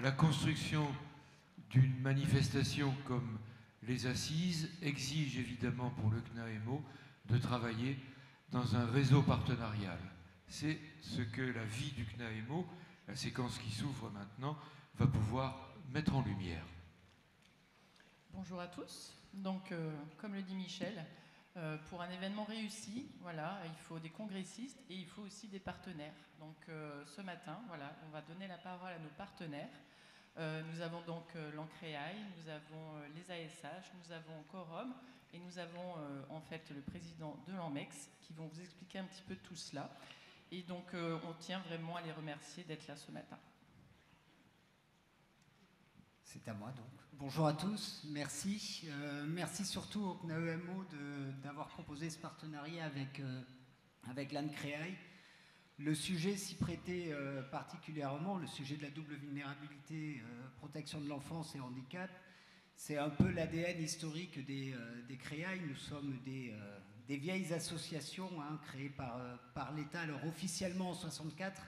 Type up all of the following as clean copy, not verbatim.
la construction d'une manifestation comme les assises exige évidemment pour le CNAEMO de travailler dans un réseau partenarial. C'est ce que la vie du CNAEMO, la séquence qui s'ouvre maintenant, va pouvoir mettre en lumière. Bonjour à tous. Donc, comme le dit Michel, pour un événement réussi, voilà, il faut des congressistes et il faut aussi des partenaires. Donc, ce matin, voilà, on va donner la parole à nos partenaires. Nous avons donc l'Ancréaï, nous avons les ASH, nous avons Quorum et nous avons en fait le président de l'AMEX qui vont vous expliquer un petit peu tout cela. Et donc, on tient vraiment à les remercier d'être là ce matin. C'est à moi donc. Bonjour à tous, merci. Merci surtout au CNAEMO d'avoir proposé ce partenariat avec l'ANCREAI. Le sujet s'y prêtait particulièrement, le sujet de la double vulnérabilité, protection de l'enfance et handicap. C'est un peu l'ADN historique des CREAI. Nous sommes des vieilles associations créées par l'État, alors officiellement en 1964.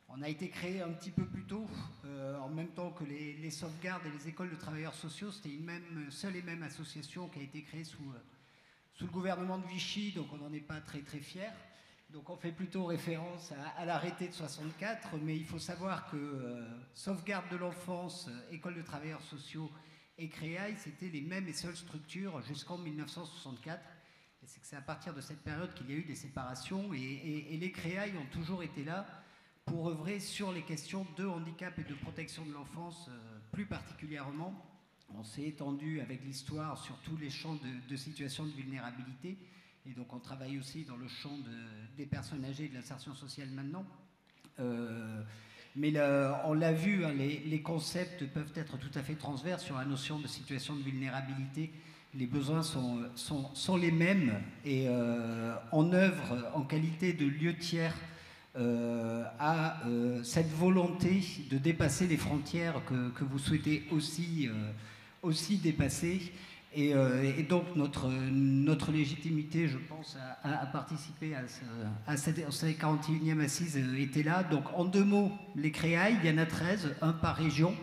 On a été créé un petit peu plus tôt, en même temps que les sauvegardes et les écoles de travailleurs sociaux. C'était une seule et même association qui a été créée sous le gouvernement de Vichy, donc on n'en est pas très très fiers. Donc on fait plutôt référence à l'arrêté de 64, mais il faut savoir que sauvegarde de l'enfance, école de travailleurs sociaux et CREAI, c'était les mêmes et seules structures jusqu'en 1964. Et c'est à partir de cette période qu'il y a eu des séparations, et les CREAI ont toujours été là pour œuvrer sur les questions de handicap et de protection de l'enfance plus particulièrement. On s'est étendu avec l'histoire sur tous les champs de situations de vulnérabilité, et donc on travaille aussi dans le champ des personnes âgées et de l'insertion sociale maintenant. Mais on l'a vu, hein, les concepts peuvent être tout à fait transverses sur la notion de situation de vulnérabilité. Les besoins sont les mêmes, et on œuvre en qualité de lieu tiers à cette volonté de dépasser les frontières que vous souhaitez aussi dépasser. Et donc notre légitimité, je pense, à participer à cette 41e assise était là. Donc en 2 mots, les CREAI, il y en a 13, un par région.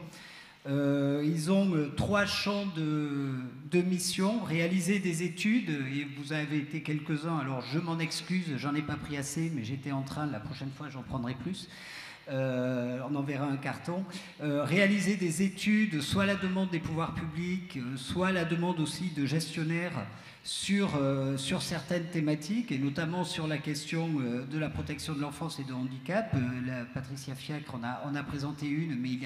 Ils ont 3 champs de mission: réaliser des études, et vous avez été quelques-uns, alors je m'en excuse, j'en ai pas pris assez, mais j'étais en train, la prochaine fois j'en prendrai plus. On enverra un carton. Réaliser des études, soit à la demande des pouvoirs publics, soit à la demande aussi de gestionnaires sur certaines thématiques, et notamment sur la question de la protection de l'enfance et de handicap. Patricia Fiacre en a présenté une, mais il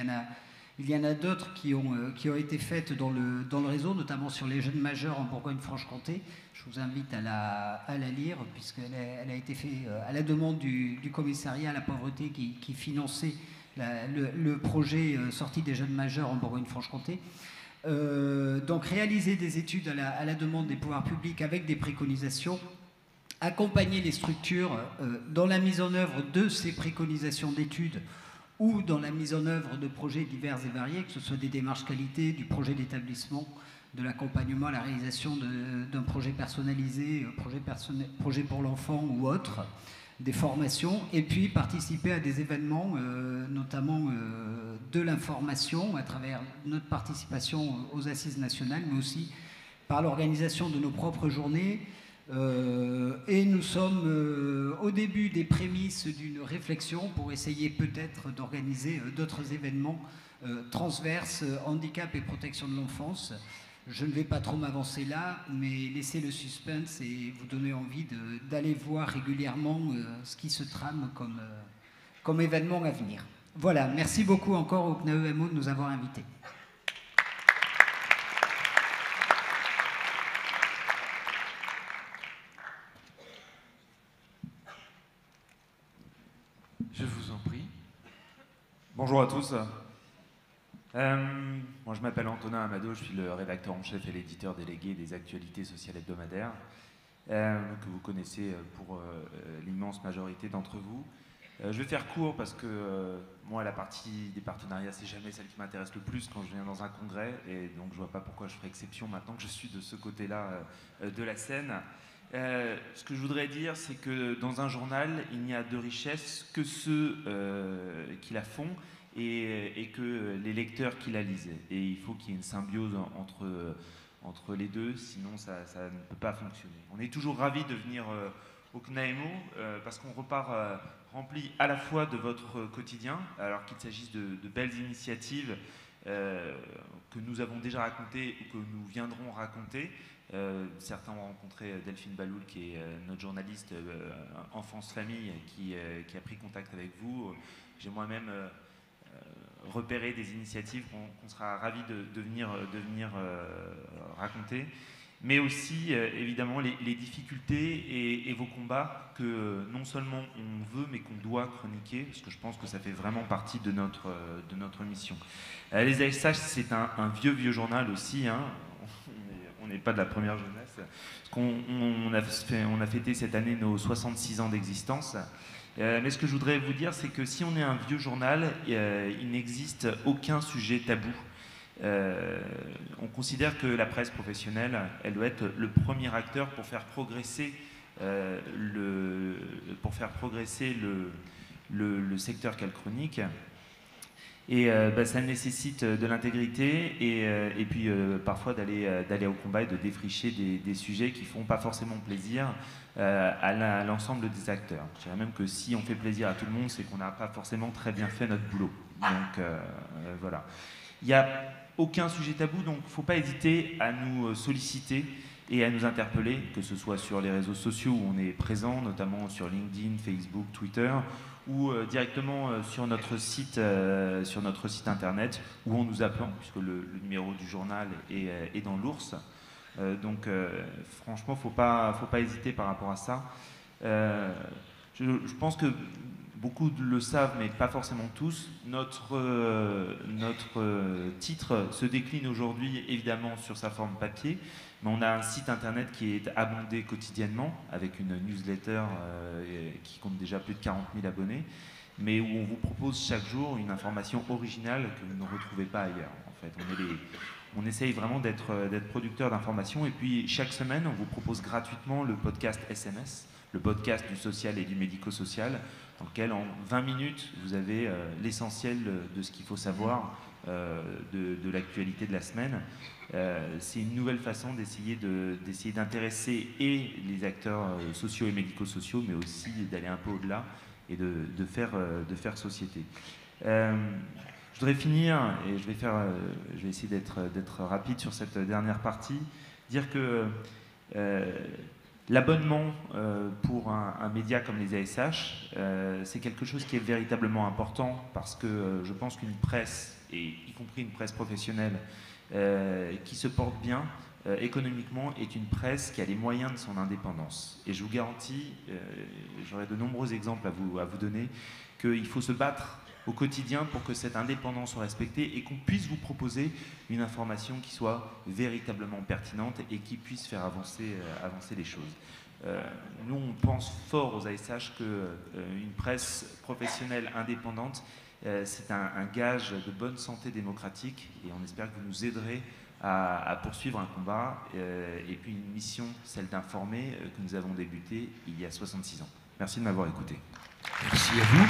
y en a d'autres qui ont été faites dans le réseau, notamment sur les jeunes majeurs en Bourgogne-Franche-Comté. Je vous invite à la lire, puisqu'elle a été faite à la demande du commissariat à la pauvreté qui finançait le projet sortie des jeunes majeurs en Bourgogne-Franche-Comté. Donc réaliser des études à la demande des pouvoirs publics avec des préconisations, accompagner les structures dans la mise en œuvre de ces préconisations d'études, ou dans la mise en œuvre de projets divers et variés, que ce soit des démarches qualité, du projet d'établissement, de l'accompagnement à la réalisation d'un projet personnalisé, projet pour l'enfant ou autre, des formations, et puis participer à des événements, notamment de l'information, à travers notre participation aux Assises nationales, mais aussi par l'organisation de nos propres journées. Et nous sommes au début des prémices d'une réflexion pour essayer peut-être d'organiser d'autres événements transverses, handicap et protection de l'enfance. Je ne vais pas trop m'avancer là, mais laisser le suspense et vous donner envie d'aller voir régulièrement ce qui se trame comme événement à venir. Voilà, merci beaucoup encore au CNAEMO de nous avoir invités. Je vous en prie. Bonjour à tous. Moi, je m'appelle Antonin Amado, je suis le rédacteur en chef et l'éditeur délégué des actualités sociales hebdomadaires, que vous connaissez pour l'immense majorité d'entre vous. Je vais faire court parce que moi, la partie des partenariats, c'est jamais celle qui m'intéresse le plus quand je viens dans un congrès, et donc je vois pas pourquoi je ferai exception maintenant que je suis de ce côté-là de la scène. Ce que je voudrais dire, c'est que dans un journal, il n'y a de richesse que ceux qui la font, et que les lecteurs qui la lisent. Et il faut qu'il y ait une symbiose entre les deux, sinon ça ne peut pas fonctionner. On est toujours ravis de venir au CNAEMO parce qu'on repart rempli à la fois de votre quotidien, alors qu'il s'agisse de belles initiatives que nous avons déjà racontées ou que nous viendrons raconter. Certains ont rencontré Delphine Baloul, qui est notre journaliste enfance famille, qui a pris contact avec vous. J'ai moi-même repéré des initiatives qu'on sera ravis de venir raconter, mais aussi évidemment les difficultés et vos combats que non seulement on veut mais qu'on doit chroniquer, parce que je pense que ça fait vraiment partie de notre mission. Les ASH, c'est un vieux journal aussi, hein. On n'est pas de la première jeunesse. On a fêté cette année nos 66 ans d'existence. Mais ce que je voudrais vous dire, c'est que si on est un vieux journal, il n'existe aucun sujet tabou. On considère que la presse professionnelle, elle doit être le premier acteur pour faire progresser le secteur qu'elle chronique. Et ça nécessite de l'intégrité et puis parfois d'aller au combat et de défricher des sujets qui ne font pas forcément plaisir à l'ensemble des acteurs. Je dirais même que si on fait plaisir à tout le monde, c'est qu'on n'a pas forcément très bien fait notre boulot. Donc voilà. Il n'y a aucun sujet tabou, donc il ne faut pas hésiter à nous solliciter et à nous interpeller, que ce soit sur les réseaux sociaux où on est présent, notamment sur LinkedIn, Facebook, Twitter, ou directement sur notre site internet, ou en nous appelant, puisque le numéro du journal est dans l'ours. Donc franchement, faut pas hésiter par rapport à ça. Je pense que beaucoup le savent, mais pas forcément tous. Notre titre se décline aujourd'hui évidemment sur sa forme papier, mais on a un site internet qui est abondé quotidiennement avec une newsletter qui compte déjà plus de 40 000 abonnés, mais où on vous propose chaque jour une information originale que vous ne retrouvez pas ailleurs. En fait, on essaye vraiment d'être producteur d'informations, et puis chaque semaine, on vous propose gratuitement le podcast SMS, le podcast du social et du médico-social, dans lequel en 20 minutes, vous avez l'essentiel de ce qu'il faut savoir de l'actualité de la semaine. C'est une nouvelle façon d'essayer d'intéresser et les acteurs sociaux et médico-sociaux, mais aussi d'aller un peu au-delà et de faire société. Je voudrais finir, et je vais essayer d'être rapide sur cette dernière partie, dire que l'abonnement pour un média comme les ASH, c'est quelque chose qui est véritablement important, parce que je pense qu'une presse, et y compris une presse professionnelle, qui se porte bien économiquement, est une presse qui a les moyens de son indépendance. Et je vous garantis, j'aurai de nombreux exemples à vous donner, qu'il faut se battre au quotidien pour que cette indépendance soit respectée et qu'on puisse vous proposer une information qui soit véritablement pertinente et qui puisse faire avancer les choses. Nous, on pense fort aux ASH qu'une presse professionnelle indépendante, c'est un gage de bonne santé démocratique, et on espère que vous nous aiderez à poursuivre un combat et puis une mission, celle d'informer, que nous avons débutée il y a 66 ans. Merci de m'avoir écouté. Merci à vous.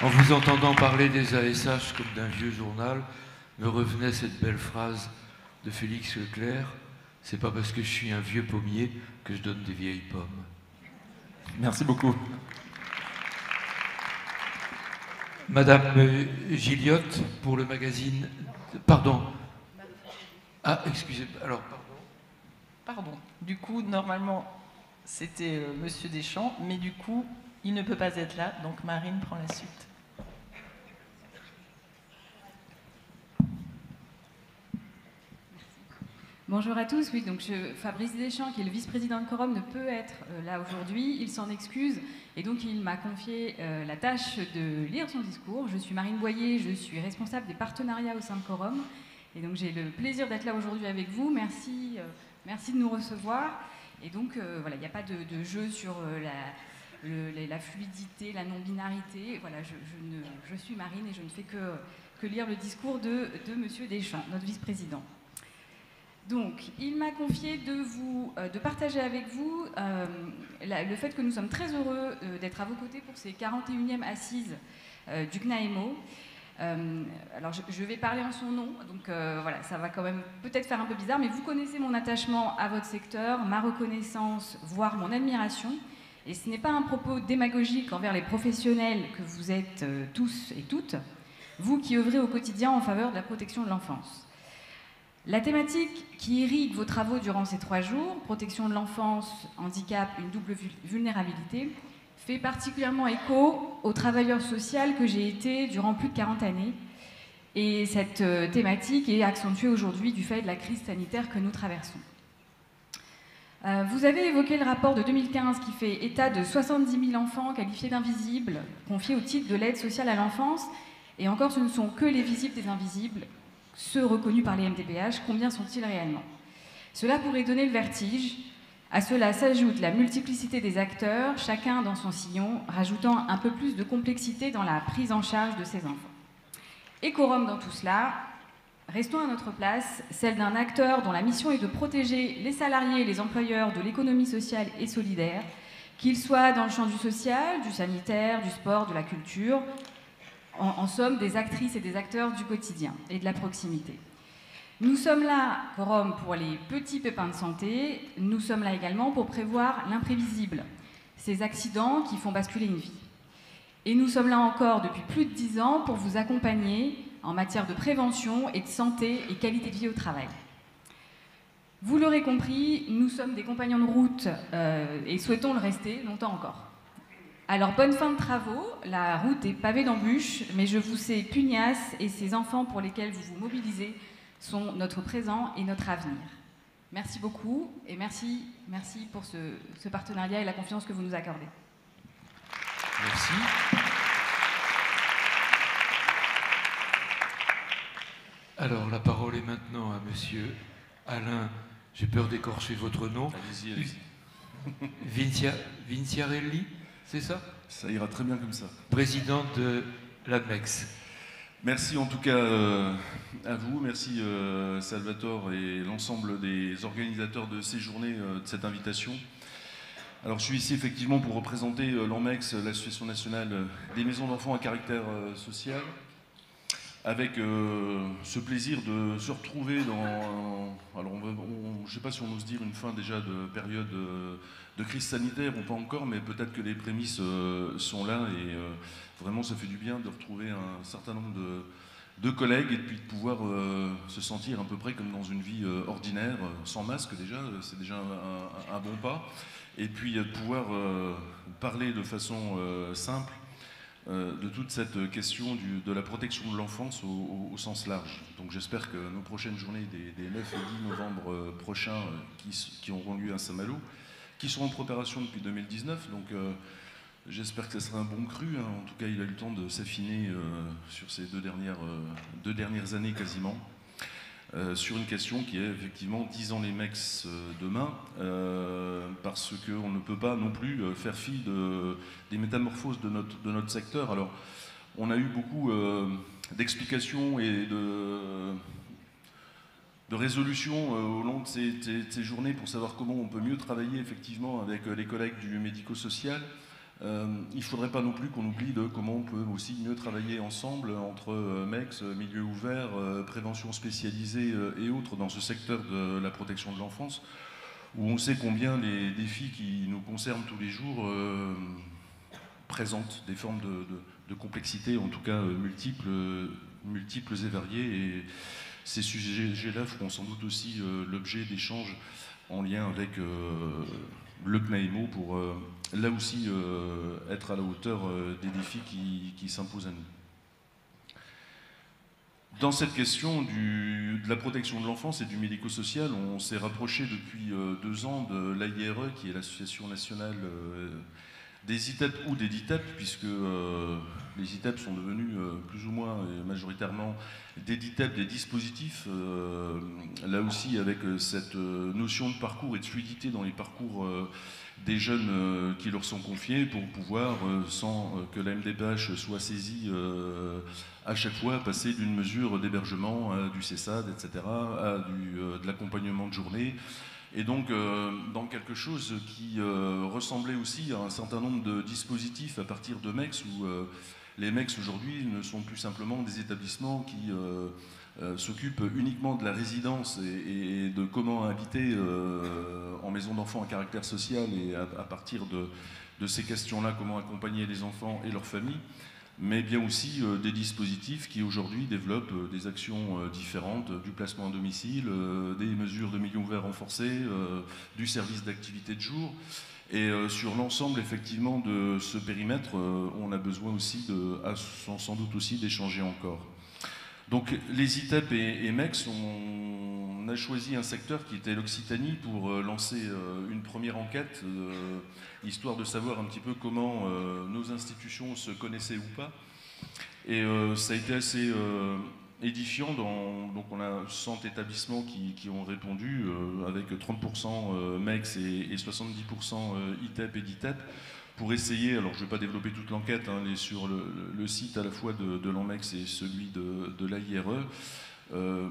En vous entendant parler des ASH comme d'un vieux journal, me revenait cette belle phrase de Félix Leclerc: c'est pas parce que je suis un vieux pommier que je donne des vieilles pommes. Merci beaucoup. Madame Gilliot, pour le magazine... Pardon. Ah, excusez-moi. Alors, pardon. Pardon. Du coup, normalement, c'était Monsieur Deschamps, mais du coup, il ne peut pas être là, donc Marine prend la suite. Bonjour à tous. Oui, donc Fabrice Deschamps, qui est le vice-président de Quorum, ne peut être là aujourd'hui. Il s'en excuse et donc il m'a confié la tâche de lire son discours. Je suis Marine Boyer, je suis responsable des partenariats au sein de Quorum. Et donc j'ai le plaisir d'être là aujourd'hui avec vous. Merci de nous recevoir. Et donc voilà, il n'y a pas de jeu sur la fluidité, la non-binarité. Voilà, je suis Marine et je ne fais que lire le discours de Monsieur Deschamps, notre vice-président. Donc, il m'a confié de partager avec vous le fait que nous sommes très heureux d'être à vos côtés pour ces 41e assises du CNAEMO. Alors, je vais parler en son nom, donc voilà, ça va quand même peut-être faire un peu bizarre, mais vous connaissez mon attachement à votre secteur, ma reconnaissance, voire mon admiration. Et ce n'est pas un propos démagogique envers les professionnels que vous êtes tous et toutes, vous qui œuvrez au quotidien en faveur de la protection de l'enfance. La thématique qui irrigue vos travaux durant ces 3 jours, protection de l'enfance, handicap, une double vulnérabilité, fait particulièrement écho au travailleur social que j'ai été durant plus de 40 années. Et cette thématique est accentuée aujourd'hui du fait de la crise sanitaire que nous traversons. Vous avez évoqué le rapport de 2015 qui fait état de 70 000 enfants qualifiés d'invisibles, confiés au titre de l'aide sociale à l'enfance. Et encore, ce ne sont que les visibles des invisibles, ceux reconnus par les MDPH. Combien sont-ils réellement? Cela pourrait donner le vertige. À cela s'ajoute la multiplicité des acteurs, chacun dans son sillon, rajoutant un peu plus de complexité dans la prise en charge de ces enfants. Et quorum dans tout cela, restons à notre place, celle d'un acteur dont la mission est de protéger les salariés et les employeurs de l'économie sociale et solidaire, qu'ils soient dans le champ du social, du sanitaire, du sport, de la culture, en somme des actrices et des acteurs du quotidien et de la proximité. Nous sommes là, quorum, pour les petits pépins de santé, nous sommes là également pour prévoir l'imprévisible, ces accidents qui font basculer une vie. Et nous sommes là encore depuis plus de 10 ans pour vous accompagner en matière de prévention et de santé et qualité de vie au travail. Vous l'aurez compris, nous sommes des compagnons de route et souhaitons le rester longtemps encore. Alors, bonne fin de travaux, la route est pavée d'embûches, mais je vous sais pugnace et ces enfants pour lesquels vous vous mobilisez sont notre présent et notre avenir. Merci beaucoup et merci pour ce partenariat et la confiance que vous nous accordez. Merci. Alors, la parole est maintenant à monsieur Alain, j'ai peur d'écorcher votre nom. Allez-y, allez-y. Vinciarelli, c'est ça? Ça ira très bien comme ça. Président de l'ADMEX. Merci en tout cas à vous, merci Salvatore et l'ensemble des organisateurs de ces journées, de cette invitation. Alors je suis ici effectivement pour représenter l'ANMEX, l'Association nationale des maisons d'enfants à caractère social, avec ce plaisir de se retrouver dans, alors je ne sais pas si on ose dire une fin déjà de période de crise sanitaire ou pas encore, mais peut-être que les prémices sont là et vraiment ça fait du bien de retrouver un certain nombre de collègues et puis de pouvoir se sentir à peu près comme dans une vie ordinaire, sans masque déjà, c'est déjà un bon pas, et puis de pouvoir parler de façon simple de toute cette question de la protection de l'enfance au sens large. Donc j'espère que nos prochaines journées des 9 et 10 novembre prochains qui auront lieu à Saint-Malo, qui sont en préparation depuis 2019, donc j'espère que ce sera un bon cru, hein. En tout cas il a eu le temps de s'affiner sur ces deux dernières années quasiment, sur une question qui est effectivement 10 ans les MEX demain, parce qu'on ne peut pas non plus faire fi des métamorphoses de notre secteur. Alors on a eu beaucoup d'explications et de résolutions au long de ces journées pour savoir comment on peut mieux travailler effectivement avec les collègues du médico-social. Il ne faudrait pas non plus qu'on oublie de comment on peut aussi mieux travailler ensemble entre MEX, milieu ouvert, prévention spécialisée et autres dans ce secteur de la protection de l'enfance, où on sait combien les défis qui nous concernent tous les jours présentent des formes de complexité, en tout cas multiples et variées. Et ces sujets-là feront sans doute aussi l'objet d'échanges en lien avec le CNAEMO pour là aussi être à la hauteur des défis qui s'imposent à nous. Dans cette question de la protection de l'enfance et du médico-social, on s'est rapproché depuis 2 ans de l'AIRE, qui est l'Association nationale des ITEP ou des DITEP, puisque les ITEP sont devenus plus ou moins et majoritairement des DITEP, des dispositifs, là aussi avec cette notion de parcours et de fluidité dans les parcours des jeunes qui leur sont confiés pour pouvoir, sans que la MDPH soit saisie à chaque fois, passer d'une mesure d'hébergement à du CESAD, etc., à de l'accompagnement de journée. Et donc, dans quelque chose qui ressemblait aussi à un certain nombre de dispositifs à partir de MEX, où les MEX aujourd'hui ne sont plus simplement des établissements qui s'occupent uniquement de la résidence et de comment habiter en maison d'enfants à caractère social, et à partir de ces questions-là, comment accompagner les enfants et leurs familles, mais bien aussi des dispositifs qui aujourd'hui développent des actions différentes, du placement à domicile, des mesures de milieu ouvert renforcées, du service d'activité de jour. Et sur l'ensemble effectivement de ce périmètre, on a besoin aussi sans doute aussi d'échanger encore. Donc les ITEP et MEX, on a choisi un secteur qui était l'Occitanie pour lancer une première enquête, histoire de savoir un petit peu comment nos institutions se connaissaient ou pas. Et ça a été assez édifiant. Donc on a 100 établissements qui ont répondu, avec 30% MEX et 70% ITEP et DITEP, pour essayer, alors je ne vais pas développer toute l'enquête, hein, elle est sur le site à la fois de l'ANMEX et celui de l'AIRE,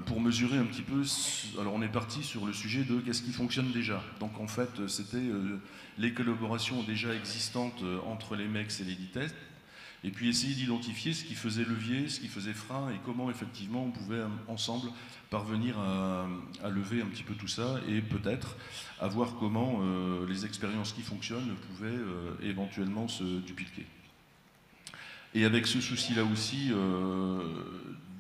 pour mesurer un petit peu. Alors on est parti sur le sujet de qu'est-ce qui fonctionne déjà. Donc en fait c'était les collaborations déjà existantes entre les MEX et les DITEP, et puis essayer d'identifier ce qui faisait levier, ce qui faisait frein, et comment effectivement on pouvait ensemble parvenir à lever un petit peu tout ça, et peut-être à voir comment les expériences qui fonctionnent pouvaient éventuellement se dupliquer. Et avec ce souci-là aussi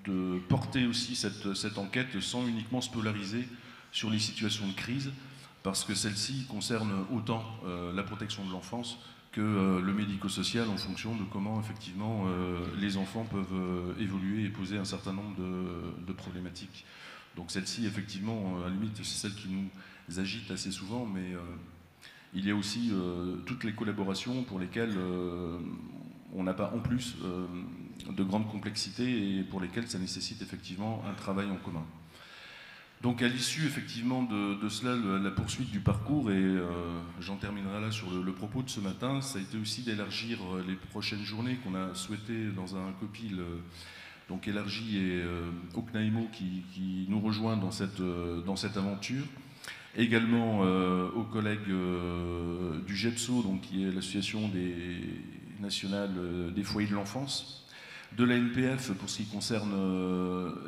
de porter aussi cette enquête sans uniquement se polariser sur les situations de crise, parce que celle-ci concerne autant la protection de l'enfance que le médico-social, en fonction de comment effectivement les enfants peuvent évoluer et poser un certain nombre de problématiques. Donc celle-ci, effectivement, à la limite, c'est celle qui nous agite assez souvent, mais il y a aussi toutes les collaborations pour lesquelles on n'a pas en plus de grande complexité, et pour lesquelles ça nécessite effectivement un travail en commun. Donc à l'issue effectivement de cela, la poursuite du parcours, et j'en terminerai là sur le propos de ce matin, ça a été aussi d'élargir les prochaines journées qu'on a souhaité dans un copil donc élargi, et au CNAEMO qui nous rejoint dans cette aventure. Également aux collègues du GEPSO, donc, qui est l'association nationale des foyers de l'enfance, de la NPF pour ce qui concerne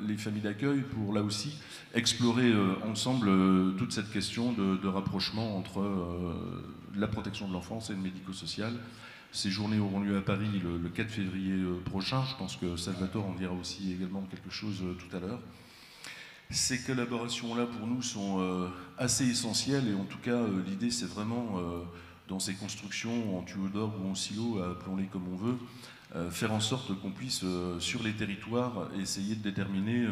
les familles d'accueil, pour là aussi explorer ensemble toute cette question de rapprochement entre la protection de l'enfance et le médico-social. Ces journées auront lieu à Paris le 4 février prochain. Je pense que Salvatore en dira aussi également quelque chose tout à l'heure. Ces collaborations-là, pour nous, sont assez essentielles, et en tout cas, l'idée, c'est vraiment, dans ces constructions en tuyau d'or ou en silo, appelons-les comme on veut, faire en sorte qu'on puisse, sur les territoires, essayer de déterminer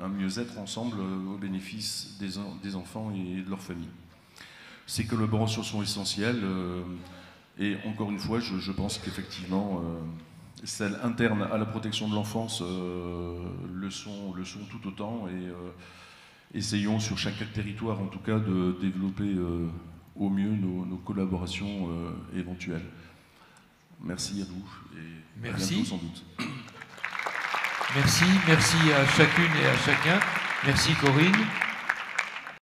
un mieux-être ensemble au bénéfice des enfants et de leurs familles. Ces collaborations sont essentielles, et encore une fois, je pense qu'effectivement, celles internes à la protection de l'enfance le sont tout autant, et essayons sur chaque territoire, en tout cas, de développer au mieux nos collaborations éventuelles. Merci à vous, et à bientôt sans doute. Merci à chacune et à chacun. Merci Corinne.